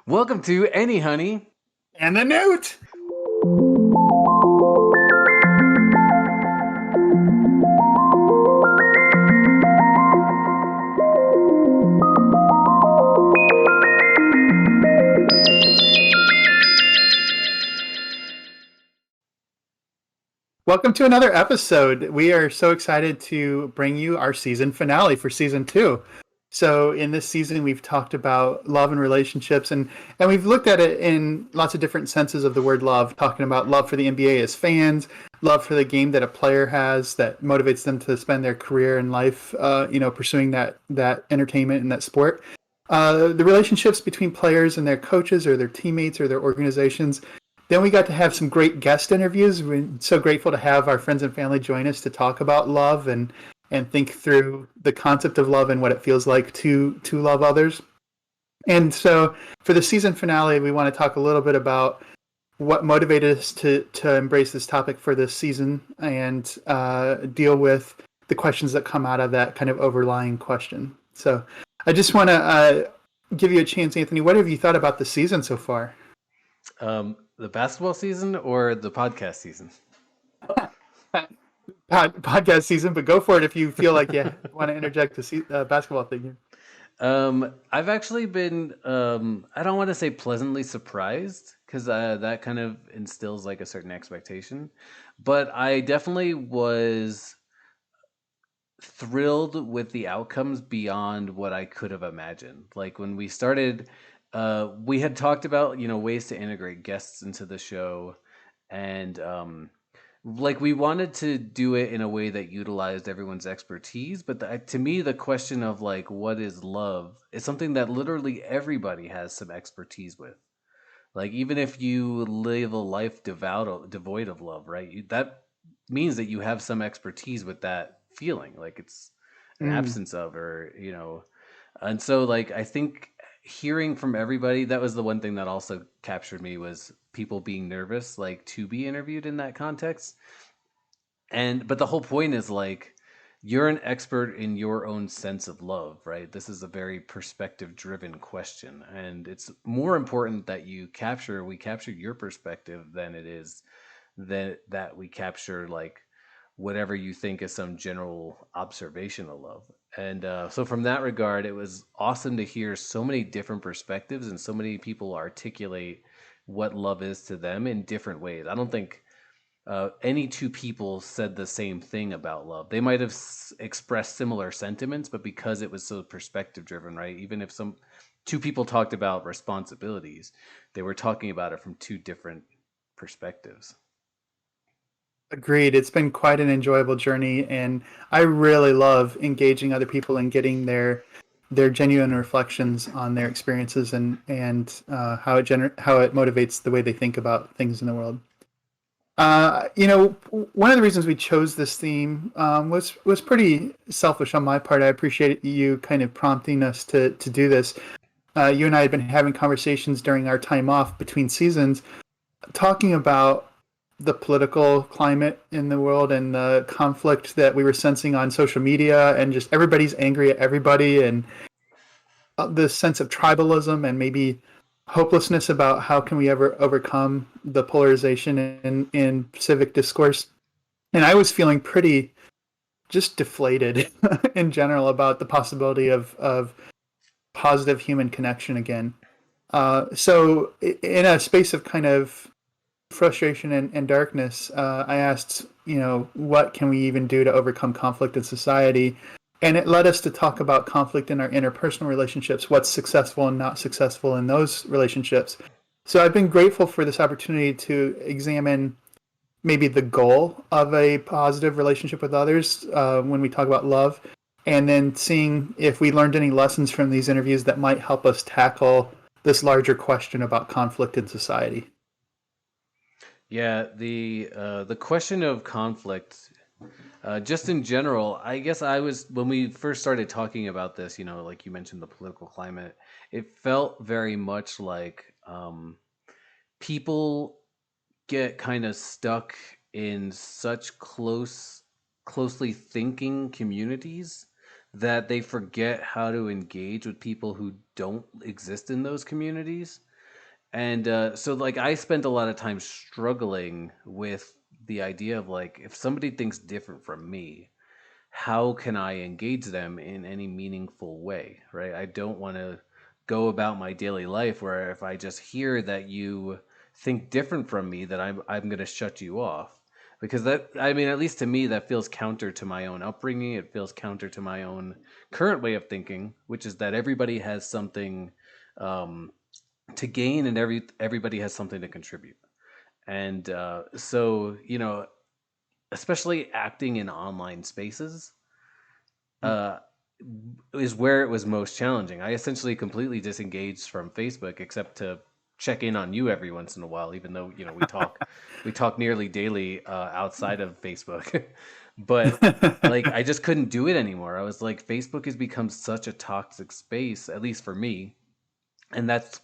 Welcome to Anyhoney. And the Newt. Welcome to another episode. We are so excited to bring you our season finale for season two. So, in this season, we've talked about love and relationships, and we've looked at it in lots of different senses of the word love, talking about love for the NBA as fans, love for the game that a player has that motivates them to spend their career and life, pursuing that entertainment and that sport. The relationships between players and their coaches or their teammates or their organizations. Then we got to have some great guest interviews. We're so grateful to have our friends and family join us to talk about love and think through the concept of love and what it feels like to love others. And so for the season finale, we want to talk a little bit about what motivated us to embrace this topic for this season and deal with the questions that come out of that kind of overlying question. So I just want to give you a chance, Anthony. What have you thought about the season so far? The basketball season or the podcast season? Podcast season, but go for it if you feel like you want to interject the basketball thing here. I've actually been, I don't want to say pleasantly surprised because that kind of instills like a certain expectation, but I definitely was thrilled with the outcomes beyond what I could have imagined. Like when we started, we had talked about, ways to integrate guests into the show and, like we wanted to do it in a way that utilized everyone's expertise, but to me the question of like what is love is something that literally everybody has some expertise with. Like even if you live a life devoid of love, right, that means that you have some expertise with that feeling, like it's an Mm, absence of, or and so like I think hearing from everybody, that was the one thing that also captured me, was people being nervous like to be interviewed in that context. And but the whole point is like you're an expert in your own sense of love, right? This is a very perspective driven question, and it's more important that we capture your perspective than it is that we capture like whatever you think is some general observation of love. And so from that regard, it was awesome to hear so many different perspectives and so many people articulate what love is to them in different ways. I don't think any two people said the same thing about love. They might have expressed similar sentiments, but because it was so perspective driven, right? Even if some two people talked about responsibilities, they were talking about it from two different perspectives. agreed. It's been quite an enjoyable journey, and I really love engaging other people and getting their genuine reflections on their experiences and how it motivates the way they think about things in the world. One of the reasons we chose this theme was pretty selfish on my part. I appreciate you kind of prompting us to do this. You and I had been having conversations during our time off between seasons, talking about the political climate in the world and the conflict that we were sensing on social media, and just everybody's angry at everybody, and the sense of tribalism and maybe hopelessness about how can we ever overcome the polarization in civic discourse. And I was feeling pretty just deflated in general about the possibility of positive human connection again. So, in a space of kind of frustration and darkness, I asked, what can we even do to overcome conflict in society? And it led us to talk about conflict in our interpersonal relationships, what's successful and not successful in those relationships. So I've been grateful for this opportunity to examine maybe the goal of a positive relationship with others when we talk about love, and then seeing if we learned any lessons from these interviews that might help us tackle this larger question about conflict in society. Yeah, the question of conflict, just in general, I guess I was when we first started talking about this, like you mentioned the political climate, it felt very much like people get kind of stuck in such closely thinking communities that they forget how to engage with people who don't exist in those communities. And so, like, I spent a lot of time struggling with the idea of like, if somebody thinks different from me, how can I engage them in any meaningful way, right? I don't want to go about my daily life where if I just hear that you think different from me, that I'm going to shut you off. Because that, I mean, at least to me, that feels counter to my own upbringing. It feels counter to my own current way of thinking, which is that everybody has something um, to gain and everybody has something to contribute. And so, especially acting in online spaces, uh, is where it was most challenging. I essentially completely disengaged from Facebook except to check in on you every once in a while, even though we talk nearly daily outside of Facebook. But like I just couldn't do it anymore. I was like, Facebook has become such a toxic space, at least for me, and that's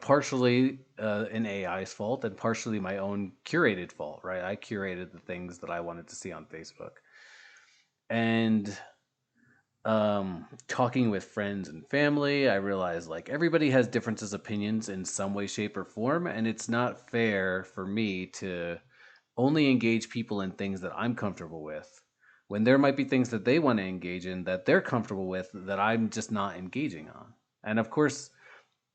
partially an AI's fault and partially my own curated fault. Right, I curated the things that I wanted to see on Facebook, and talking with friends and family, I realized like everybody has differences, opinions in some way, shape, or form, and it's not fair for me to only engage people in things that I'm comfortable with when there might be things that they want to engage in that they're comfortable with that I'm just not engaging on. And of course,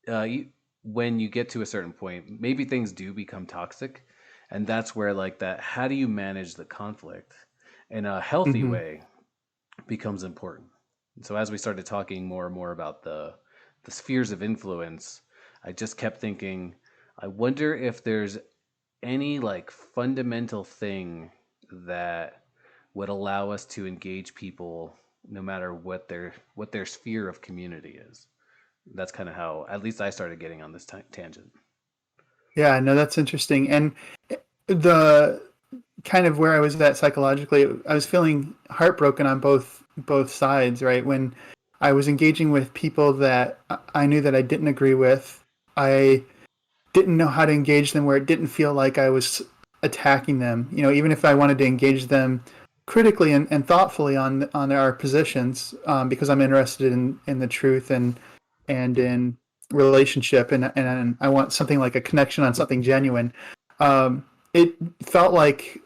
you, when you get to a certain point, maybe things do become toxic, and that's where like that. How do you manage the conflict in a healthy Hmm. way becomes important. And so as we started talking more and more about the spheres of influence, I just kept thinking, I wonder if there's any like fundamental thing that would allow us to engage people no matter what their sphere of community is. That's kind of how at least I started getting on this tangent. Yeah, no, that's interesting. And the kind of where I was at psychologically, I was feeling heartbroken on both sides, right? When I was engaging with people that I knew that I didn't agree with, I didn't know how to engage them where it didn't feel like I was attacking them. Even if I wanted to engage them critically and thoughtfully on our positions, because I'm interested in the truth and in relationship, and I want something like a connection on something genuine. It felt like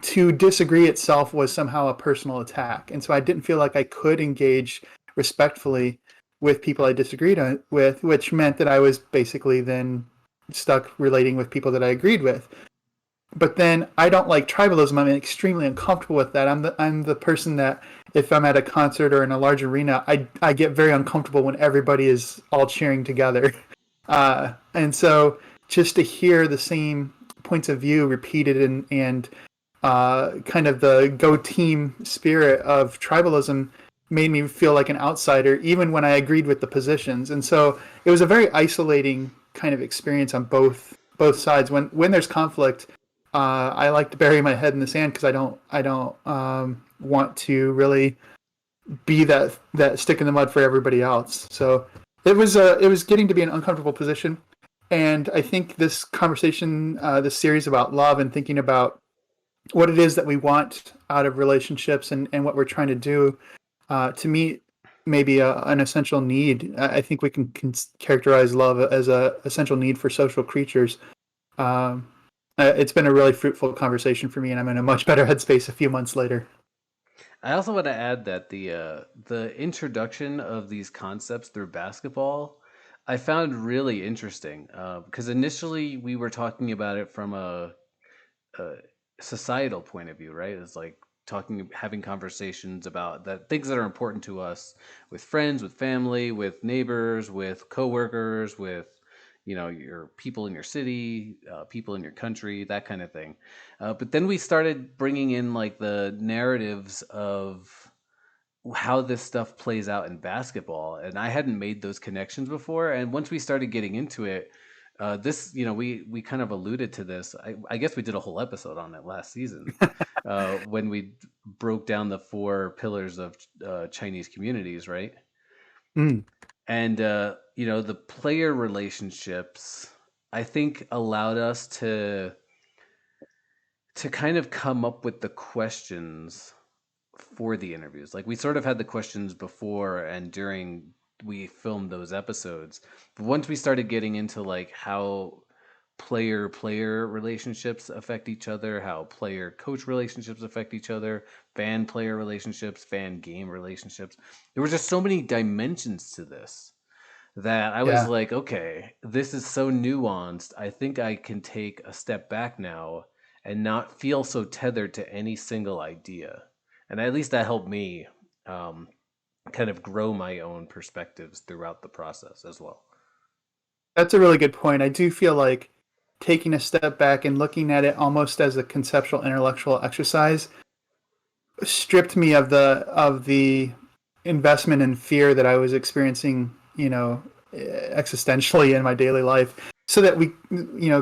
to disagree itself was somehow a personal attack, and so I didn't feel like I could engage respectfully with people I disagreed with, which meant that I was basically then stuck relating with people that I agreed with. But then I don't like tribalism. I'm extremely uncomfortable with that. I'm the person that if I'm at a concert or in a large arena, I get very uncomfortable when everybody is all cheering together. And so just to hear the same points of view repeated and kind of the go team spirit of tribalism made me feel like an outsider, even when I agreed with the positions. And so it was a very isolating kind of experience on both sides. When there's conflict, I like to bury my head in the sand because I don't want to really be that stick in the mud for everybody else. So it was getting to be an uncomfortable position, and I think this conversation, this series about love and thinking about what it is that we want out of relationships and what we're trying to do to meet maybe an essential need. I think we can characterize love as a essential need for social creatures. Um, it's been a really fruitful conversation for me, and I'm in a much better headspace a few months later. I also want to add that the introduction of these concepts through basketball, I found really interesting because initially we were talking about it from a societal point of view, right? It's like having conversations about that things that are important to us with friends, with family, with neighbors, with coworkers, with your people in your city, people in your country, that kind of thing. But then we started bringing in like the narratives of how this stuff plays out in basketball, and I hadn't made those connections before. And once we started getting into it, this we kind of alluded to this. I guess we did a whole episode on it last season when we broke down the four pillars of Chinese communities, right? Mm. And the player relationships, I think, allowed us to kind of come up with the questions for the interviews. Like we sort of had the questions before and during we filmed those episodes. But once we started getting into like how player relationships affect each other, how player coach relationships affect each other, fan player relationships, fan game relationships. There were just so many dimensions to this that I was Yeah. like, okay, this is so nuanced. I think I can take a step back now and not feel so tethered to any single idea. And at least that helped me um, kind of grow my own perspectives throughout the process as well. That's a really good point. I do feel like taking a step back and looking at it almost as a conceptual intellectual exercise stripped me of the investment and fear that I was experiencing, existentially in my daily life, so that we,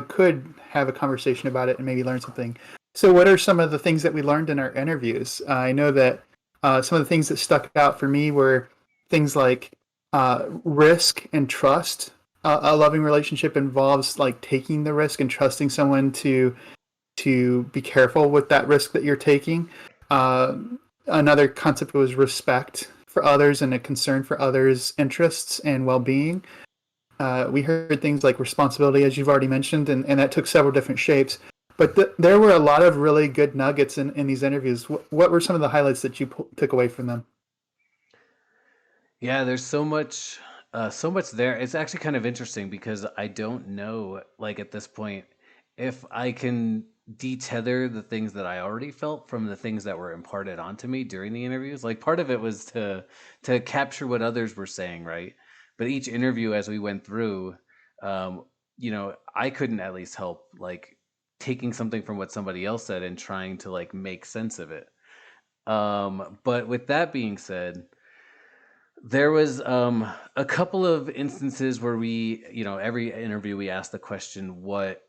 could have a conversation about it and maybe learn something. So, what are some of the things that we learned in our interviews? I know that some of the things that stuck out for me were things like risk and trust. A loving relationship involves like taking the risk and trusting someone to be careful with that risk that you're taking. Uh, Another concept was respect for others and a concern for others' interests and well-being. We heard things like responsibility, as you've already mentioned, and that took several different shapes. But there were a lot of really good nuggets in these interviews. What were some of the highlights that you took away from them? Yeah, there's so much there. It's actually kind of interesting because I don't know, like at this point, if I can detether the things that I already felt from the things that were imparted onto me during the interviews. Like part of it was to capture what others were saying, right? But each interview as we went through, um, I couldn't at least help like taking something from what somebody else said and trying to like make sense of it. But with that being said, there was a couple of instances where we, every interview we asked the question, what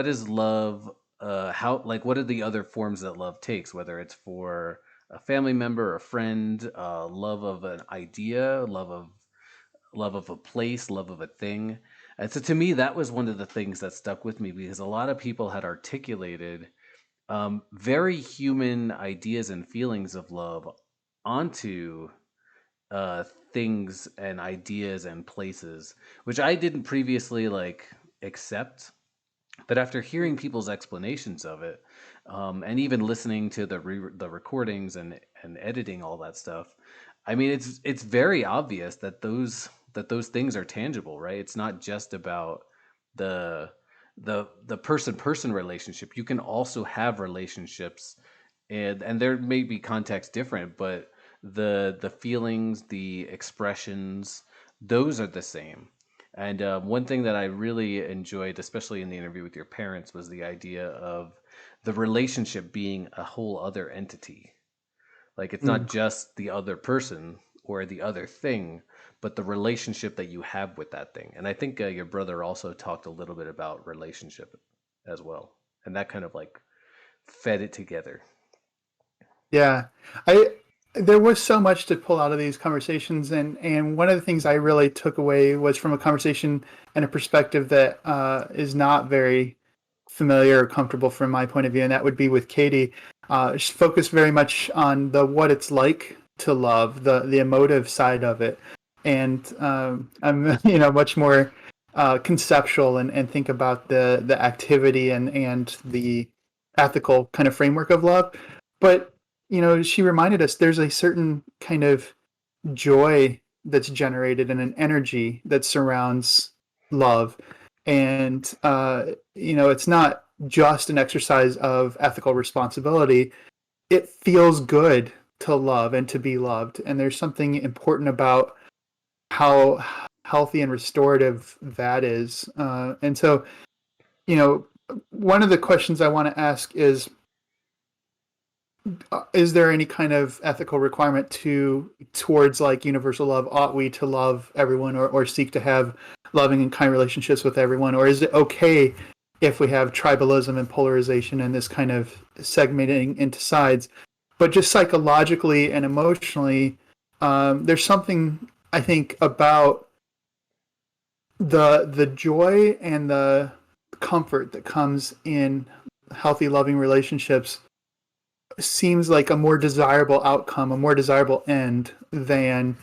is love? How like what are the other forms that love takes? Whether it's for a family member, a friend, love of an idea, love of a place, love of a thing. And so to me, that was one of the things that stuck with me because a lot of people had articulated very human ideas and feelings of love onto uh things and ideas and places, which I didn't previously like accept. But after hearing people's explanations of it, and even listening to the recordings and editing all that stuff, I mean, it's very obvious that those things are tangible, right? It's not just about the the person relationship. You can also have relationships, and there may be context different, but the feelings, the expressions, those are the same. And one thing that I really enjoyed, especially in the interview with your parents, was the idea of the relationship being a whole other entity. Like it's Mm. not just the other person or the other thing, but the relationship that you have with that thing. And I think your brother also talked a little bit about relationship as well. And that kind of like fed it together. Yeah, I there was so much to pull out of these conversations, and one of the things I really took away was from a conversation and a perspective that is not very familiar or comfortable from my point of view, and that would be with Katie. She focused very much on the what it's like to love, the emotive side of it, and I'm much more conceptual and think about the activity and the ethical kind of framework of love, but she reminded us there's a certain kind of joy that's generated and an energy that surrounds love. And, it's not just an exercise of ethical responsibility. It feels good to love and to be loved. And there's something important about how healthy and restorative that is. And so, you know, one of the questions I want to ask is there any kind of ethical requirement towards like universal love? Ought we to love everyone or seek to have loving and kind relationships with everyone? Or is it okay if we have tribalism and polarization and this kind of segmenting into sides? But just psychologically and emotionally, there's something I think about the joy and the comfort that comes in healthy, loving relationships seems like a more desirable outcome, a more desirable end than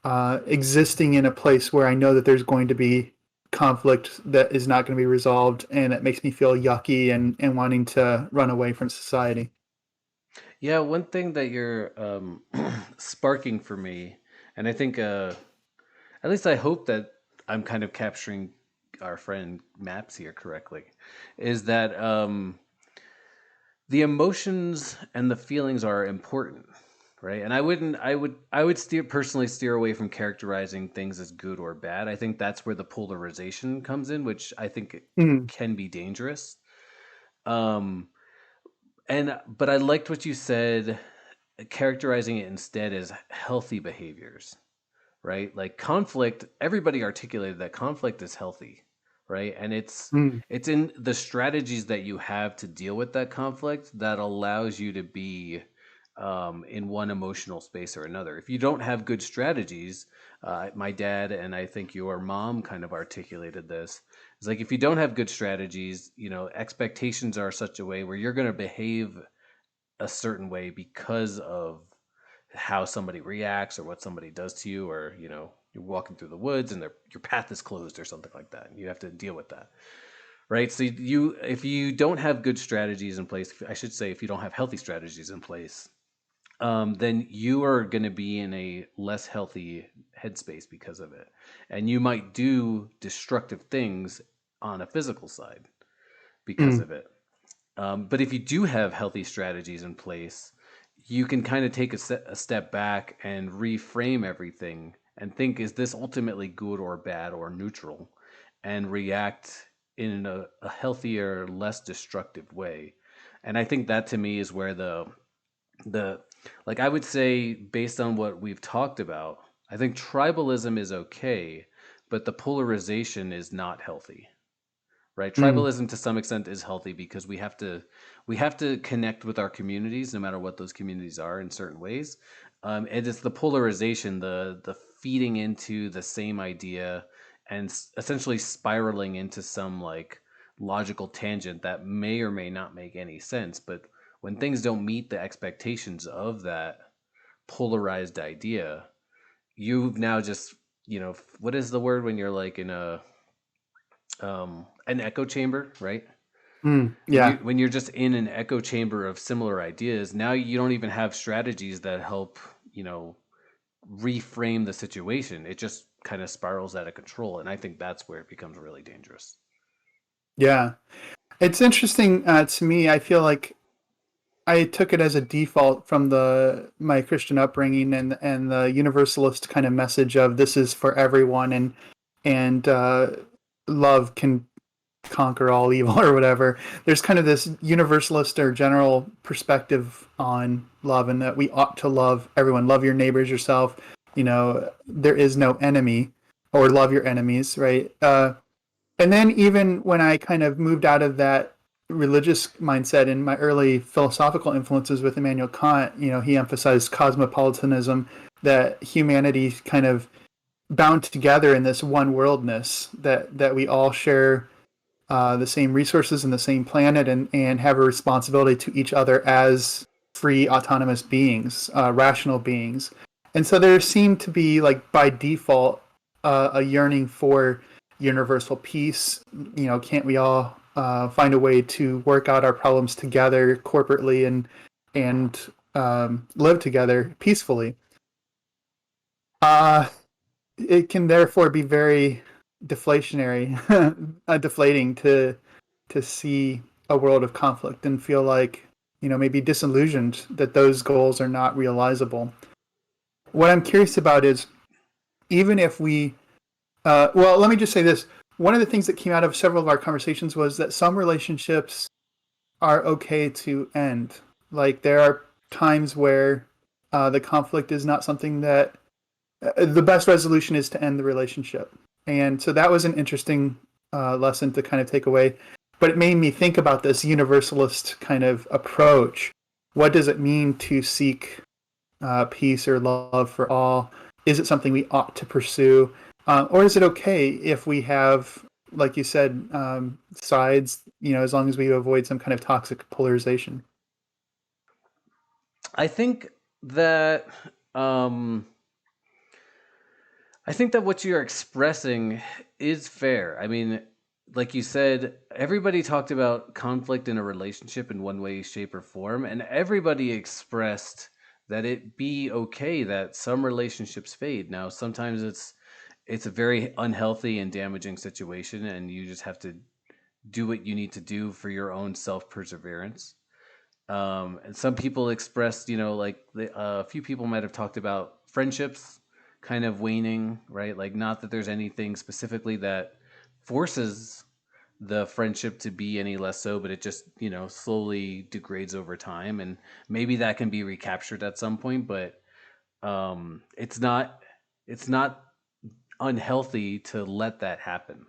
existing in a place where I know that there's going to be conflict that is not going to be resolved, and it makes me feel yucky and wanting to run away from society. Yeah, one thing that you're sparking for me, and I think at least I hope that I'm kind of capturing our friend Maps here correctly, is that the emotions and the feelings are important, right? And I would steer personally steer away from characterizing things as good or bad. I think that's where the polarization comes in, which I think Mm, can be dangerous. Um, and but I liked what you said, characterizing it instead as healthy behaviors, right? Like conflict, everybody articulated that conflict is healthy, right? And mm, it's in the strategies that you have to deal with that conflict that allows you to be in one emotional space or another. If you don't have good strategies, my dad and I think your mom kind of articulated this. It's like if you don't have good strategies, expectations are such a way where you're going to behave a certain way because of how somebody reacts or what somebody does to you, or you're walking through the woods and your path is closed or something like that, and you have to deal with that, right? So you if you don't have good strategies in place, I should say, if you don't have healthy strategies in place, then you are going to be in a less healthy headspace because of it, and you might do destructive things on a physical side because mm, of it. But if you do have healthy strategies in place, you can kind of take a step back and reframe everything and think, is this ultimately good or bad or neutral? And react in a healthier, less destructive way. And I think that to me is where the like I would say, based on what we've talked about, I think tribalism is okay, but the polarization is not healthy, right? mm, Tribalism to some extent is healthy because we have to connect with our communities, no matter what those communities are, in certain ways. And it's the polarization, the feeding into the same idea, and essentially spiraling into some like logical tangent that may or may not make any sense. But when things don't meet the expectations of that polarized idea, you've now just, what is the word when you're like in an echo chamber, right? mm. When you Yeah, when you're just in an echo chamber of similar ideas, now you don't even have strategies that help, you know, reframe the situation. It just kind of spirals out of control, and I think that's where it becomes really dangerous. yeah. It's interesting to me. I feel like I took it as a default from the my Christian upbringing and the universalist kind of message of this is for everyone, and love can conquer all evil or whatever. There's kind of this universalist or general perspective on love, and that we ought to love everyone. Love your neighbors yourself. There is no enemy, or love your enemies, right? And then even when I kind of moved out of that religious mindset in my early philosophical influences with Immanuel Kant, he emphasized cosmopolitanism, that humanity kind of bound together in this one worldness, that we all share the same resources and the same planet, and have a responsibility to each other as free autonomous beings, rational beings. And so there seemed to be, like, by default, a yearning for universal peace. Can't we all find a way to work out our problems together corporately, and live together peacefully? uh, it can therefore be very deflationary, deflating to see a world of conflict and feel like, maybe disillusioned that those goals are not realizable. What I'm curious about is, even if we, well, let me just say this. One of the things that came out of several of our conversations was that some relationships are okay to end. Like, there are times where the conflict is not something that the best resolution is to end the relationship. And so that was an interesting lesson to kind of take away. But it made me think about this universalist kind of approach. What does it mean to seek peace or love for all? Is it something we ought to pursue? Or is it okay if we have, like you said, sides, as long as we avoid some kind of toxic polarization? I think that um, I think that what you're expressing is fair. I mean, like you said, everybody talked about conflict in a relationship in one way, shape, or form, and everybody expressed that it be okay that some relationships fade. Now, sometimes it's a very unhealthy and damaging situation, and you just have to do what you need to do for your own self perseverance. And some people expressed, like a few people might have talked about friendships kind of waning, right? Like, not that there's anything specifically that forces the friendship to be any less so, but it just, slowly degrades over time. And maybe that can be recaptured at some point, but it's not unhealthy to let that happen.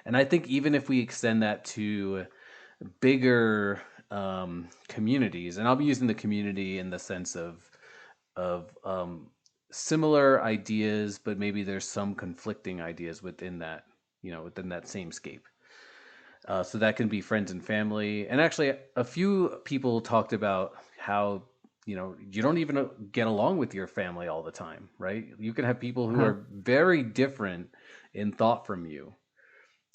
And I think even if we extend that to bigger communities, and I'll be using the community in the sense of similar ideas, but maybe there's some conflicting ideas within that, within that same scape. So that can be friends and family. And actually, a few people talked about how you don't even get along with your family all the time, right? You can have people who Uh-huh. are very different in thought from you,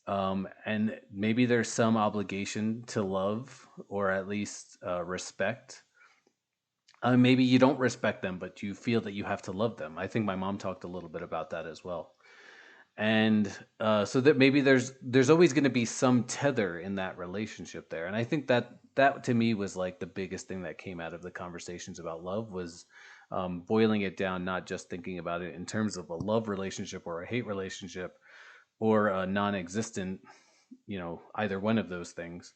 and maybe there's some obligation to love or at least respect. Maybe you don't respect them, but you feel that you have to love them. I think my mom talked a little bit about that as well. And so that maybe there's always going to be some tether in that relationship there. And I think that to me was like the biggest thing that came out of the conversations about love was boiling it down, not just thinking about it in terms of a love relationship or a hate relationship or a non-existent, either one of those things,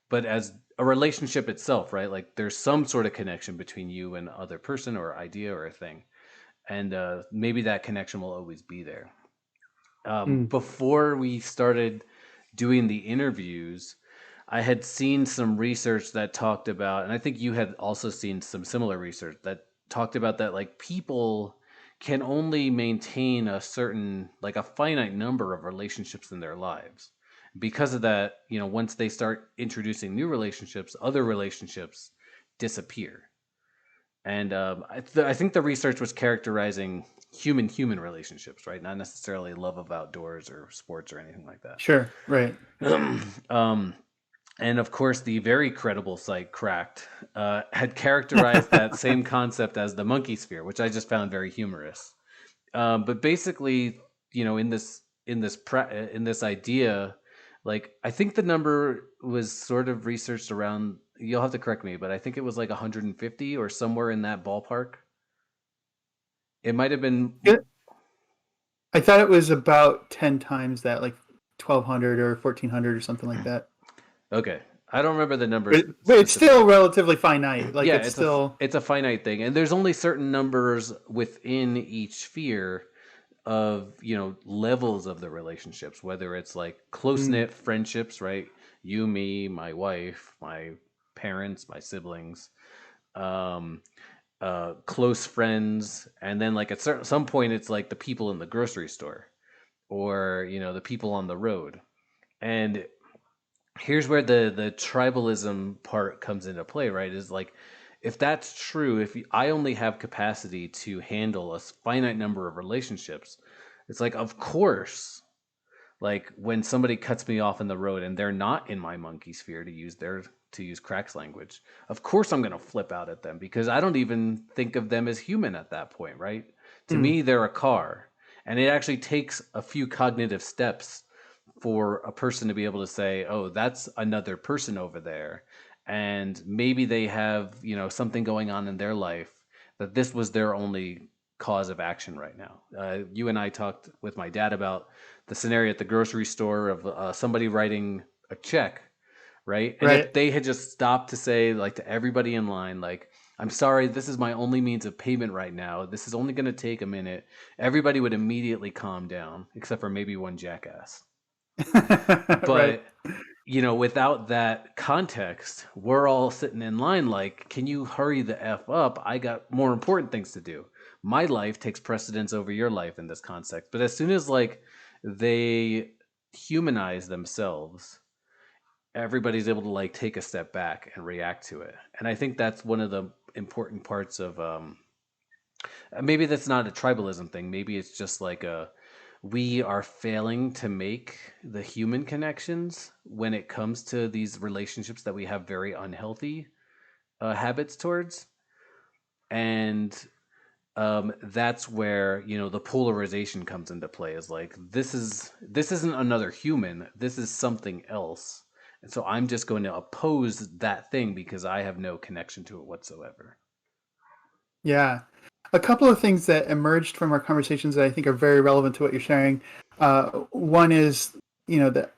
but as a relationship itself, right? Like there's some sort of connection between you and other person or idea or a thing, and maybe that connection will always be there. Mm. Before we started doing the interviews, I had seen some research that talked about, and I think you had also seen some similar research that talked about that, like people can only maintain a certain, like a finite number of relationships in their lives. Because of that, once they start introducing new relationships, other relationships disappear. And I think the research was characterizing human relationships, right? Not necessarily love of outdoors or sports or anything like that. Sure. Right. um, and of course, the very credible site Cracked had characterized that same concept as the monkey sphere, which I just found very humorous. But basically, in this idea, like I think the number was sort of researched around. You'll have to correct me, but I think it was like 150 or somewhere in that ballpark. It might have been. Yeah, I thought it was about 10 times that, like 1200 or 1400 or something like that. Okay, I don't remember the numbers But it's still specifically. relatively finite. Like Yeah, it's still. it's a finite thing, and there's only certain numbers within each sphere of levels of the relationships, whether it's like close Mm, knit friendships, right? You, me, my wife, my parents, my siblings, um, close friends, and then like at some point, it's like the people in the grocery store or the people on the road. And here's where the tribalism part comes into play, right? Is like if that's true, if I only have capacity to handle a finite number of relationships, it's like of course, like when somebody cuts me off in the road and they're not in my monkey sphere to use cracks language, of course I'm going to flip out at them because I don't even think of them as human at that point, right? To mm, me they're a car, and it actually takes a few cognitive steps for a person to be able to say, "Oh, that's another person over there." And maybe they have, something going on in their life that this was their only cause of action right now. You and I talked with my dad about the scenario at the grocery store of somebody writing a check, right? And if right. they had just stopped to say, like, to everybody in line, like, I'm sorry, this is my only means of payment right now. This is only going to take a minute. Everybody would immediately calm down, except for maybe one jackass. Right. But without that context, we're all sitting in line like, can you hurry the F up? I got more important things to do. My life takes precedence over your life in this context. But as soon as like they humanize themselves, everybody's able to like take a step back and react to it. And I think that's one of the important parts of Maybe that's not a tribalism thing. Maybe it's just like a we are failing to make the human connections when it comes to these relationships that we have very unhealthy habits towards, and that's where the polarization comes into play. Is like this isn't another human. This is something else, and so I'm just going to oppose that thing because I have no connection to it whatsoever. Yeah. A couple of things that emerged from our conversations that I think are very relevant to what you're sharing. One is, that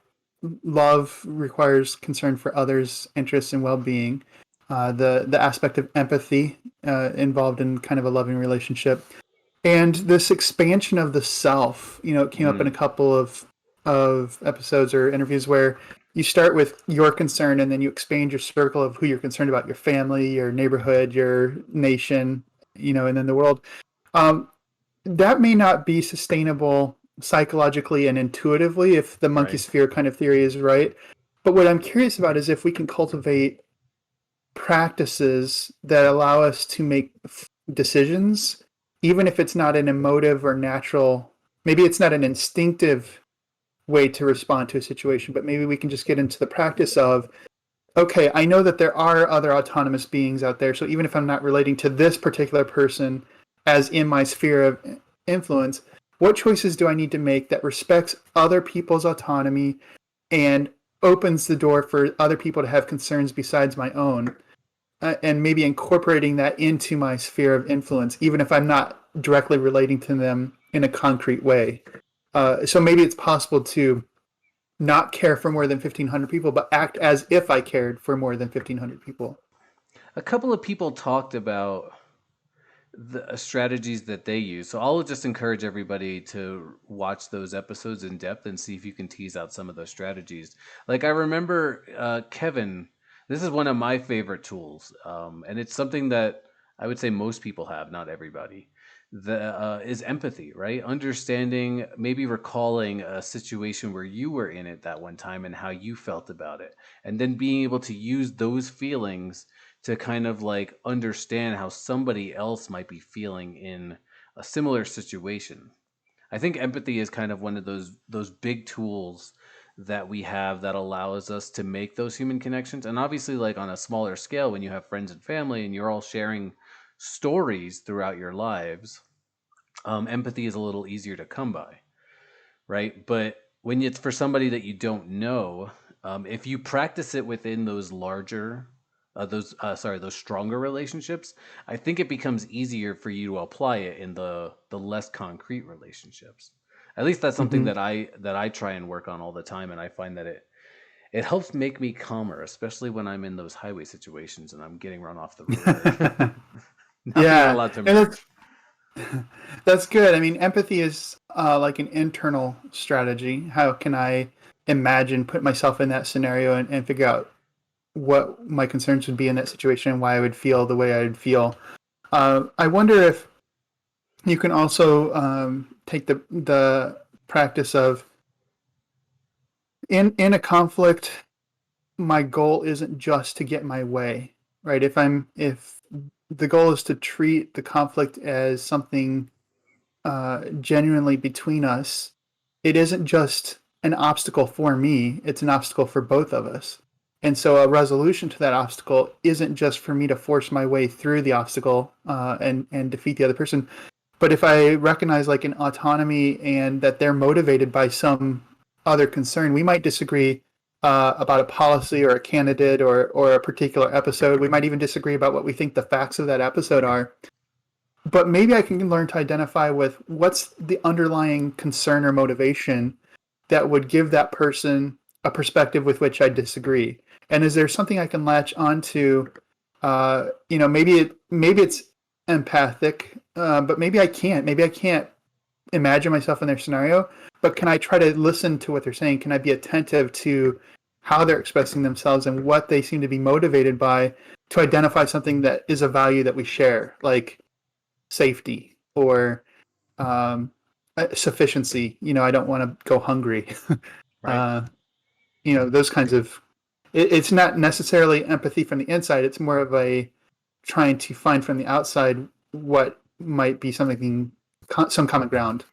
love requires concern for others' interests and well-being. The aspect of empathy involved in kind of a loving relationship, and this expansion of the self. It came up in a Mm, couple of episodes or interviews where you start with your concern and then you expand your circle of who you're concerned about: your family, your neighborhood, your nation, and then the world. Um, that may not be sustainable psychologically and intuitively if the monkey right. sphere kind of theory is right. But what I'm curious about is if we can cultivate practices that allow us to make decisions, even if it's not an emotive or natural, maybe it's not an instinctive way to respond to a situation, but maybe we can just get into the practice of, okay, I know that there are other autonomous beings out there. So even if I'm not relating to this particular person as in my sphere of influence, what choices do I need to make that respects other people's autonomy and opens the door for other people to have concerns besides my own? And maybe incorporating that into my sphere of influence, even if I'm not directly relating to them in a concrete way. So maybe it's possible to not care for more than 1,500 people, but act as if I cared for more than 1,500 people. A couple of people talked about the strategies that they use. So I'll just encourage everybody to watch those episodes in depth and see if you can tease out some of those strategies. Like I remember Kevin, this is one of my favorite tools, and it's something that I would say most people have, not everybody. The is empathy, right? Understanding, maybe recalling a situation where you were in it that one time and how you felt about it, and then being able to use those feelings to kind of like understand how somebody else might be feeling in a similar situation. I think empathy is kind of one of those big tools that we have that allows us to make those human connections. And obviously like on a smaller scale when you have friends and family and you're all sharing stories throughout your lives, empathy is a little easier to come by, right? But when it's for somebody that you don't know, if you practice it within those larger, those stronger relationships, I think it becomes easier for you to apply it in the less concrete relationships. At least that's something Mm-hmm. that I try and work on all the time, and I find that it helps make me calmer, especially when I'm in those highway situations and I'm getting run off the road. Now you're Yeah, allowed to and merge. that's good. I mean, empathy is like an internal strategy. How can I imagine, put myself in that scenario and figure out what my concerns would be in that situation and why I would feel the way I would feel? I wonder if you can also take the practice of in a conflict, my goal isn't just to get my way, right? If the goal is to treat the conflict as something genuinely between us, it isn't just an obstacle for me, it's an obstacle for both of us. And so a resolution to that obstacle isn't just for me to force my way through the obstacle and defeat the other person. But if I recognize like an autonomy and that they're motivated by some other concern, we might disagree about a policy or a candidate or a particular episode. We might even disagree about what we think the facts of that episode are, but maybe I can learn to identify with what's the underlying concern or motivation that would give that person a perspective with which I disagree. And is there something I can latch onto? Maybe it's empathic, but maybe I can't. Maybe I can't imagine myself in their scenario. But can I try to listen to what they're saying? Can I be attentive to how they're expressing themselves and what they seem to be motivated by to identify something that is a value that we share, like safety or um, sufficiency. I don't want to go hungry. Right. uh, those kinds of. It's not necessarily empathy from the inside. It's more of a trying to find from the outside what might be something, some common ground.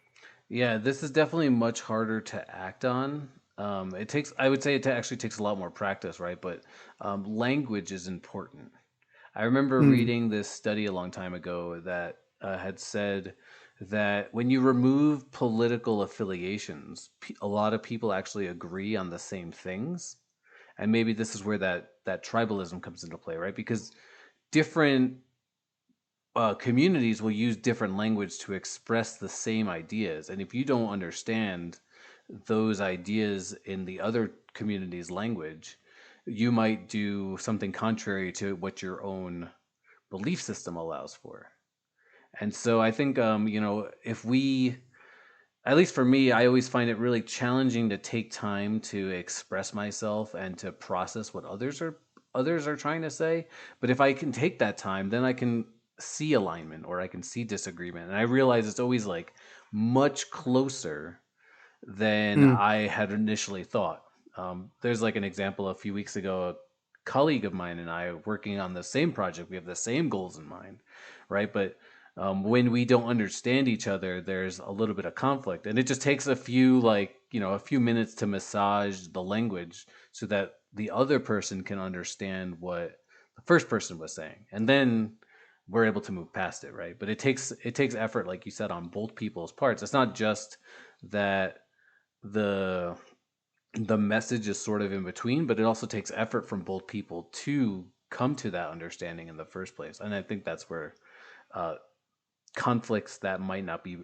Yeah, this is definitely much harder to act on. I would say actually takes a lot more practice, right? But language is important. I remember Mm, reading this study a long time ago that had said that when you remove political affiliations, a lot of people actually agree on the same things. And maybe this is where that tribalism comes into play, right? Because different communities will use different language to express the same ideas. And if you don't understand those ideas in the other community's language, you might do something contrary to what your own belief system allows for. And so I think, if we, at least for me, I always find it really challenging to take time to express myself and to process what others are trying to say. But if I can take that time, then I can see alignment or I can see disagreement. And I realize it's always like much closer than mm, I had initially thought. There's like an example a few weeks ago, a colleague of mine and I are working on the same project. We have the same goals in mind, right? But when we don't understand each other, there's a little bit of conflict, and it just takes a few minutes to massage the language so that the other person can understand what the first person was saying, and then we're able to move past it, right? But it takes effort, like you said, on both people's parts. It's not just that the the message is sort of in between, but it also takes effort from both people to come to that understanding in the first place. And I think that's where uh, conflicts that might not be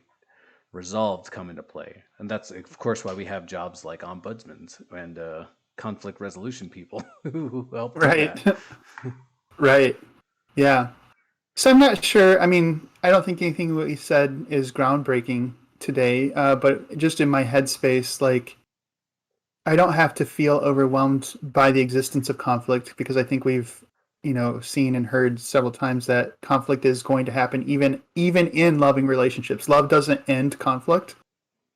resolved come into play. And that's, of course, why we have jobs like ombudsmen and conflict resolution people who help do right. that. Right. Yeah. So I'm not sure. I mean, I don't think anything what you said is groundbreaking today, but just in my headspace, like, I don't have to feel overwhelmed by the existence of conflict because I think we've, seen and heard several times that conflict is going to happen even in loving relationships. Love doesn't end conflict,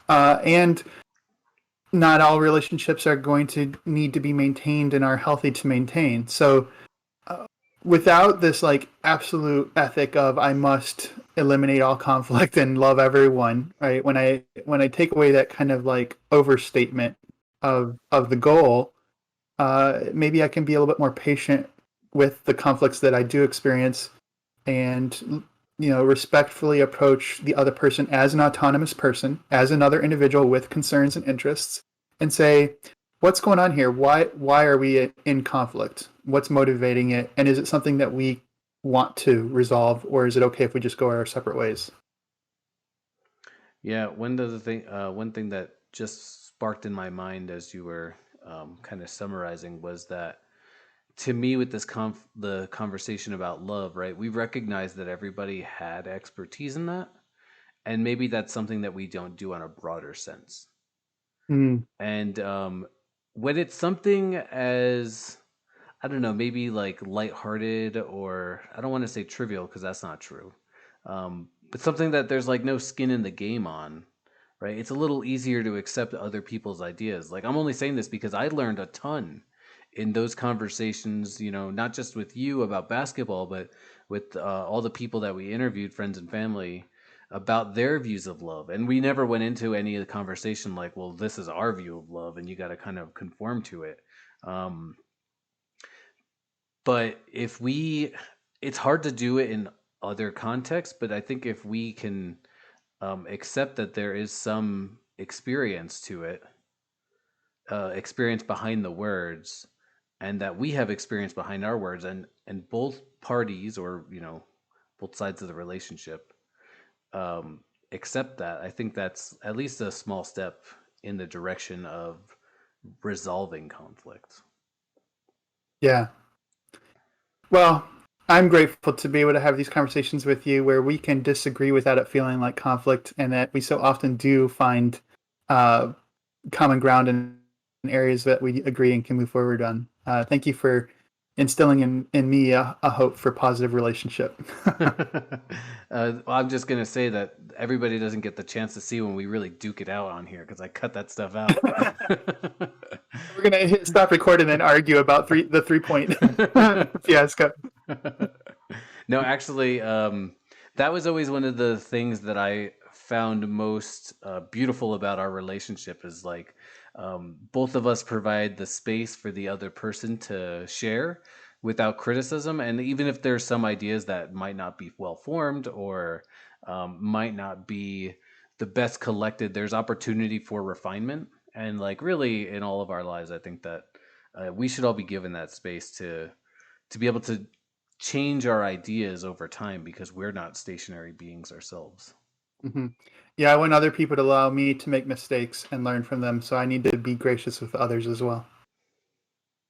and not all relationships are going to need to be maintained and are healthy to maintain. So, uh, without this like absolute ethic of I must eliminate all conflict and love everyone, right? When I take away that kind of like overstatement of the goal, maybe I can be a little bit more patient with the conflicts that I do experience, and respectfully approach the other person as an autonomous person, as another individual with concerns and interests, and say, what's going on here? Why are we in conflict? What's motivating it? And is it something that we want to resolve, or is it okay if we just go our separate ways? Yeah, one thing that just sparked in my mind as you were kind of summarizing was that to me with the conversation about love, right? We recognize that everybody had expertise in that, and maybe that's something that we don't do on a broader sense. Mm, And when it's something as I don't know, maybe like lighthearted, or I don't want to say trivial because that's not true. But something that there's like no skin in the game on, right? It's a little easier to accept other people's ideas. Like I'm only saying this because I learned a ton in those conversations, not just with you about basketball, but with all the people that we interviewed, friends and family, about their views of love. And we never went into any of the conversation like, well, this is our view of love and you got to kind of conform to it. Um, but if we, it's hard to do it in other contexts, but I think if we can accept that there is some experience to it, experience behind the words, and that we have experience behind our words, and both parties, or both sides of the relationship, um, accept that, I think that's at least a small step in the direction of resolving conflict. yeah. Well, I'm grateful to be able to have these conversations with you where we can disagree without it feeling like conflict, and that we so often do find uh, common ground in areas that we agree and can move forward on. Thank you for instilling in me a hope for positive relationship. I'm just gonna say that everybody doesn't get the chance to see when we really duke it out on here because I cut that stuff out. We're gonna stop recording and argue about the 3 point fiasco. No, actually, that was always one of the things that I found most beautiful about our relationship is like both of us provide the space for the other person to share without criticism. And even if there's some ideas that might not be well formed or might not be the best collected, there's opportunity for refinement. And like really in all of our lives, I think that we should all be given that space to be able to change our ideas over time because we're not stationary beings ourselves. Hmm. Yeah, I want other people to allow me to make mistakes and learn from them, so I need to be gracious with others as well.